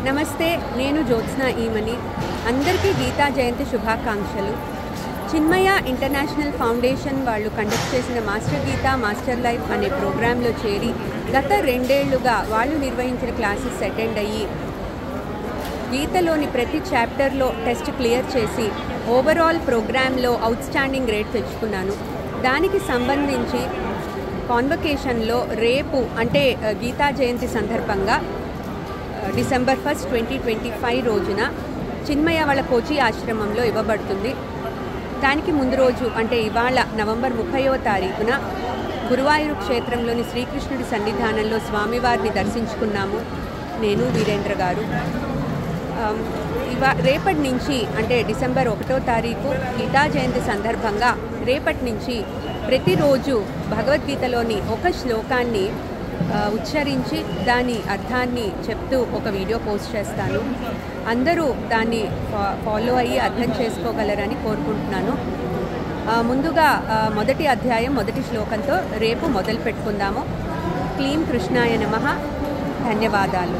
నమస్తే, నేను జ్యోత్స్న ఈమని. అందరికీ గీతా జయంతి శుభాకాంక్షలు. చిన్మయ ఇంటర్నేషనల్ ఫౌండేషన్ వాళ్ళు కండక్ట్ చేసిన మాస్టర్ గీతా మాస్టర్ లైఫ్ అనే ప్రోగ్రాంలో చేరి గత 2 ఏళ్లుగా వాళ్ళు నిర్వహించిన క్లాసెస్ అటెండ్ అయ్యి గీతలోని ప్రతి చాప్టర్లో టెస్ట్ క్లియర్ చేసి ఓవరాల్ ప్రోగ్రాంలో అవుట్స్టాండింగ్ గ్రేడ్ తెచ్చుకున్నాను. దానికి సంబంధించి కాన్వకేషన్లో రేపు అంటే గీతా జయంతి సందర్భంగా డిసెంబర్ 1, 2025 రోజున చిన్మయ వాళ్ళ కోచి ఆశ్రమంలో ఇవ్వబడుతుంది. దానికి ముందు రోజు అంటే ఇవాళ నవంబర్ 30వ తారీఖున గురువాయూరు క్షేత్రంలోని శ్రీకృష్ణుడి సన్నిధానంలో స్వామివారిని దర్శించుకున్నాము నేను, వీరేంద్ర గారు. రేపటి నుంచి అంటే డిసెంబర్ 1వ తారీఖు గీతా జయంతి సందర్భంగా రేపటి నుంచి ప్రతిరోజు భగవద్గీతలోని ఒక శ్లోకాన్ని ఉచ్చరించి దాని అర్థాన్ని చెప్తూ ఒక వీడియో పోస్ట్ చేస్తాను. అందరూ దాన్ని ఫాలో అయ్యి అర్థం చేసుకోగలరని కోరుకుంటున్నాను. ముందుగా మొదటి అధ్యాయం మొదటి శ్లోకంతో రేపు మొదలు పెట్టుకుందాము. క్లీం కృష్ణాయ నమః. ధన్యవాదాలు.